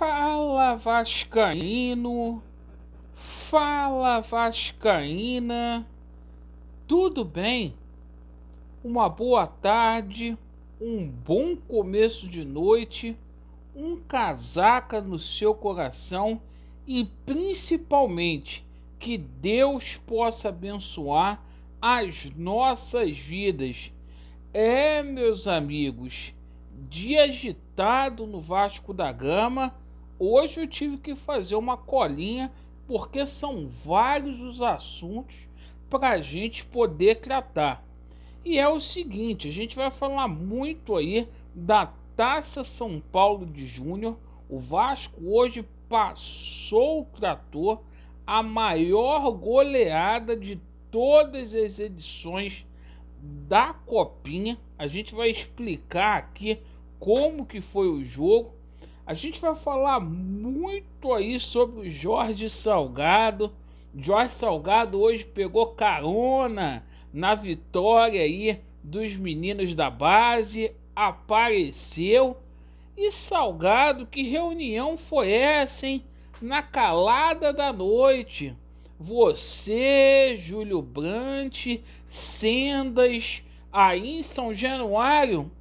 Fala Vascaíno, fala Vascaína, tudo bem? Uma boa tarde, um bom começo de noite, um casaca no seu coração e principalmente que Deus possa abençoar as nossas vidas. Meus amigos, dia agitado no Vasco da Gama. Hoje eu tive que fazer uma colinha porque são vários os assuntos para a gente poder tratar. E é o seguinte, a gente vai falar muito aí da Taça São Paulo de Júnior. O Vasco hoje passou o trator, a maior goleada de todas as edições da Copinha. A gente vai explicar aqui como que foi o jogo. A gente vai falar muito aí sobre o Jorge Salgado. Jorge Salgado hoje pegou carona na vitória aí dos meninos da base, apareceu. E Salgado, que reunião foi essa, hein? Na calada da noite. Você, Júlio Brandt, Sendas, aí em São Januário,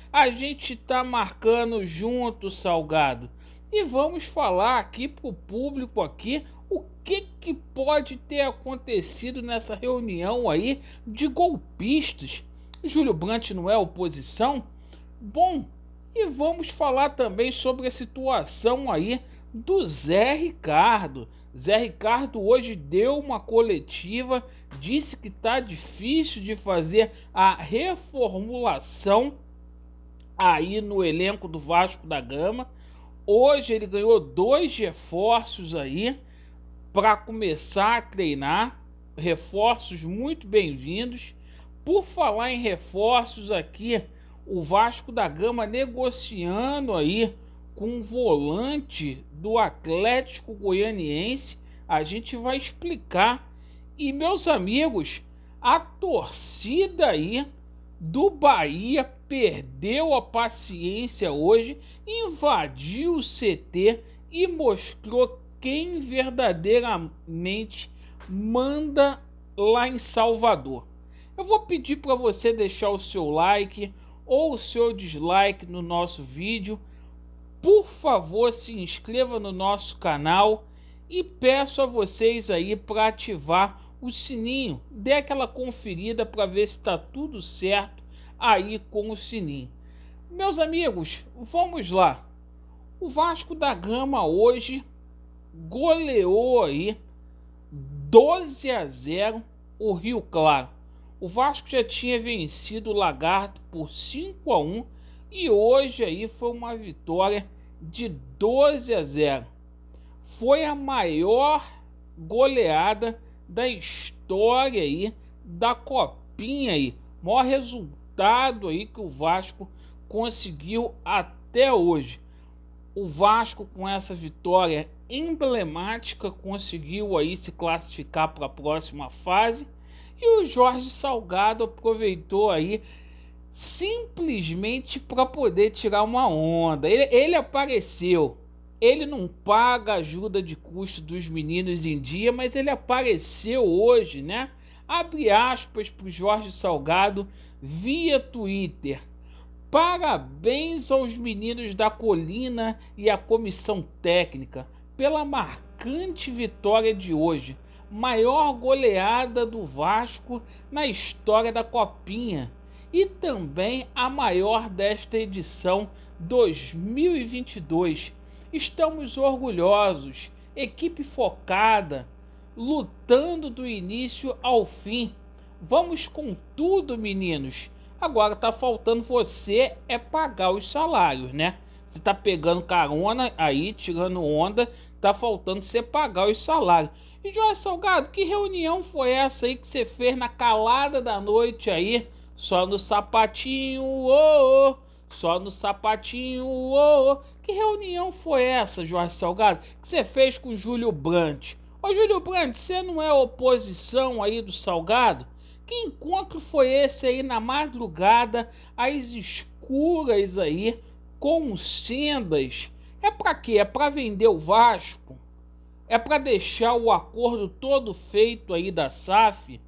a gente tá marcando junto, Salgado. E vamos falar aqui pro público aqui o que pode ter acontecido nessa reunião aí de golpistas. Júlio Brandt não é oposição? Bom, e vamos falar também sobre a situação aí do Zé Ricardo. Zé Ricardo hoje deu uma coletiva, disse que tá difícil de fazer a reformulação aí no elenco do Vasco da Gama. Hoje ele ganhou 2 reforços aí para começar a treinar, reforços muito bem-vindos. Por falar em reforços aqui, o Vasco da Gama negociando aí com um volante do Atlético Goianiense. A gente vai explicar. E meus amigos, a torcida aí do Bahia perdeu a paciência hoje, invadiu o CT e mostrou quem verdadeiramente manda lá em Salvador. Eu vou pedir para você deixar o seu like ou o seu dislike no nosso vídeo. Por favor, se inscreva no nosso canal e peço a vocês aí para ativar o sininho. Dê aquela conferida para ver se está tudo certo aí com o sininho. Meus amigos, vamos lá. O Vasco da Gama hoje goleou aí 12-0 o Rio Claro. O Vasco já tinha vencido o Lagarto por 5-1 e hoje aí foi uma vitória de 12-0. Foi a maior goleada da história aí da Copinha aí. Maior resultado aí que o Vasco conseguiu até hoje. O Vasco, com essa vitória emblemática, conseguiu aí se classificar para a próxima fase. E o Jorge Salgado aproveitou aí simplesmente para poder tirar uma onda. Ele apareceu. Ele não paga ajuda de custo dos meninos em dia, mas ele apareceu hoje, né? Abre aspas para o Jorge Salgado via Twitter. Parabéns aos meninos da Colina e à comissão técnica pela marcante vitória de hoje. Maior goleada do Vasco na história da Copinha e também a maior desta edição 2022. Estamos orgulhosos, equipe focada, lutando do início ao fim. Vamos com tudo, meninos. Agora tá faltando você pagar os salários, né? Você tá pegando carona aí, tirando onda, tá faltando você pagar os salários. E Jorge Salgado, que reunião foi essa aí que você fez na calada da noite aí? Só no sapatinho, oh, oh. Só no sapatinho, oh, oh. Que reunião foi essa, Jorge Salgado, que você fez com o Júlio Brandt? Ô Júlio Brandt, você não é oposição aí do Salgado? Que encontro foi esse aí na madrugada, às escuras aí, com Sendas, é para quê? É para vender o Vasco? É para deixar o acordo todo feito aí da SAF?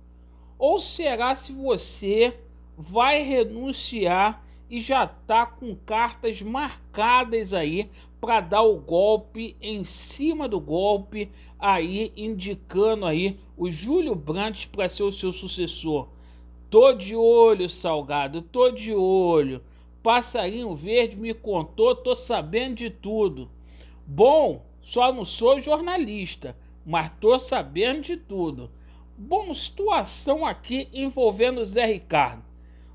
Ou será se você vai renunciar e já tá com cartas marcadas aí para dar o golpe em cima do golpe, aí indicando aí o Júlio Brandt para ser o seu sucessor? Tô de olho, Salgado, tô de olho. Passarinho Verde me contou, tô sabendo de tudo. Bom, só não sou jornalista, mas tô sabendo de tudo. Bom, situação aqui envolvendo o Zé Ricardo.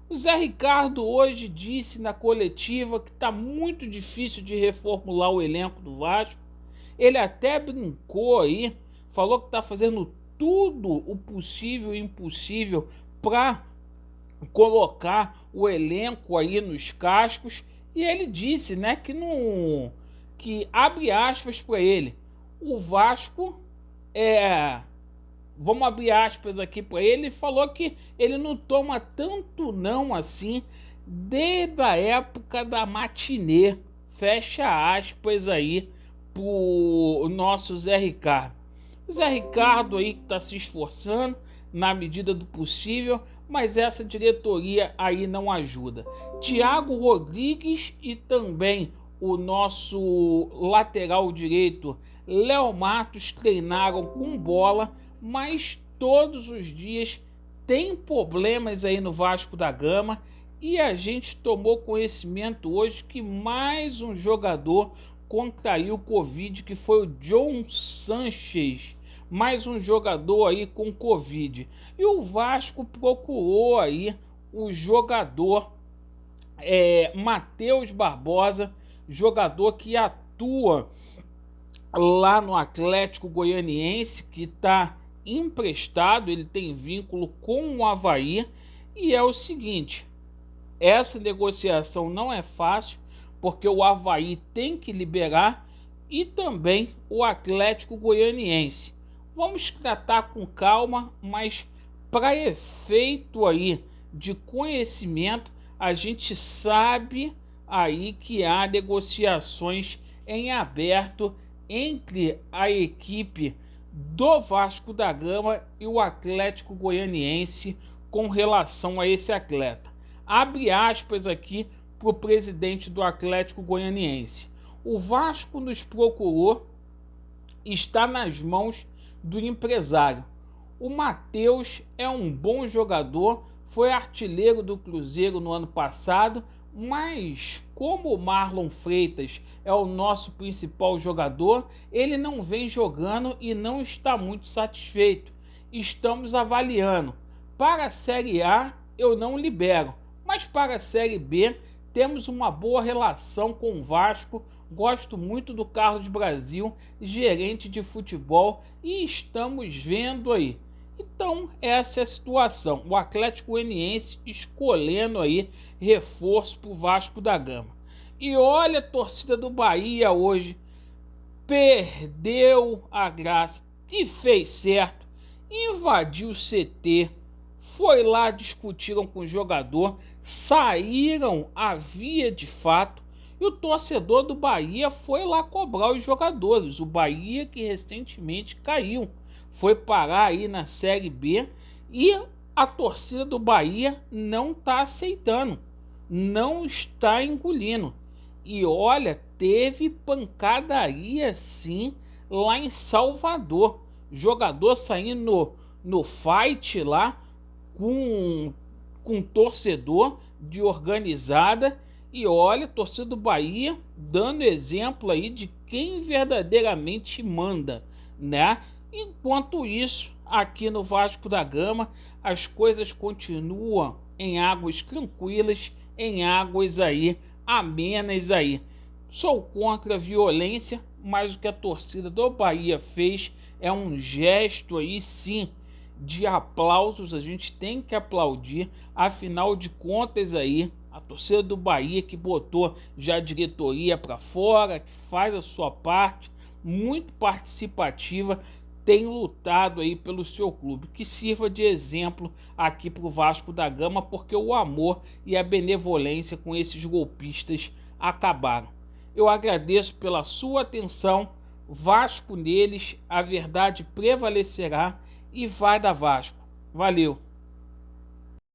O Zé Ricardo hoje disse na coletiva que tá muito difícil de reformular o elenco do Vasco. Ele até brincou aí, falou que tá fazendo tudo o possível e impossível para colocar o elenco aí nos cascos. E ele disse, né, que não, que abre aspas para ele, o Vasco vamos abrir aspas aqui para ele, falou que ele não toma tanto não assim desde a época da matinê, fecha aspas aí pro nosso Zé Ricardo. O Zé Ricardo aí que está se esforçando na medida do possível, mas essa diretoria aí não ajuda. Thiago Rodrigues e também o nosso lateral direito Léo Matos treinaram com bola, mas todos os dias tem problemas aí no Vasco da Gama, e a gente tomou conhecimento hoje que mais um jogador contraiu Covid, que foi o John Sanchez, mais um jogador aí com Covid. E o Vasco procurou aí o jogador Matheus Barbosa, jogador que atua lá no Atlético Goianiense, que está emprestado, ele tem vínculo com o Avaí. E é o seguinte, essa negociação não é fácil, porque o Avaí tem que liberar e também o Atlético Goianiense. Vamos tratar com calma, mas para efeito aí de conhecimento, a gente sabe aí que há negociações em aberto entre a equipe do Vasco da Gama e o Atlético Goianiense com relação a esse atleta. Abre aspas aqui para o presidente do Atlético Goianiense. O Vasco nos procurou, está nas mãos do empresário. O Matheus é um bom jogador, foi artilheiro do Cruzeiro no ano passado, mas como o Marlon Freitas é o nosso principal jogador, ele não vem jogando e não está muito satisfeito. Estamos avaliando. Para a Série A eu não libero, mas para a Série B temos uma boa relação com o Vasco. Gosto muito do Carlos Brasil, gerente de futebol, e estamos vendo aí. Então, essa é a situação. O Atlético Goianiense escolhendo aí reforço para o Vasco da Gama. E olha, a torcida do Bahia hoje perdeu a graça e fez certo. Invadiu o CT, foi lá, discutiram com o jogador, saíram a via de fato. E o torcedor do Bahia foi lá cobrar os jogadores. O Bahia que recentemente caiu, foi parar aí na Série B, e a torcida do Bahia não está aceitando, não está engolindo. E olha, teve pancadaria sim lá em Salvador. Jogador saindo no fight lá com torcedor de organizada. E olha, torcida do Bahia dando exemplo aí de quem verdadeiramente manda, né? Enquanto isso, aqui no Vasco da Gama, as coisas continuam em águas tranquilas, em águas aí amenas aí. Sou contra a violência, mas o que a torcida do Bahia fez é um gesto aí sim de aplausos. A gente tem que aplaudir, afinal de contas aí, a torcida do Bahia que botou já a diretoria para fora, que faz a sua parte, muito participativa, tem lutado aí pelo seu clube, que sirva de exemplo aqui para o Vasco da Gama, porque o amor e a benevolência com esses golpistas acabaram. Eu agradeço pela sua atenção. Vasco neles, a verdade prevalecerá e vai dar Vasco. Valeu!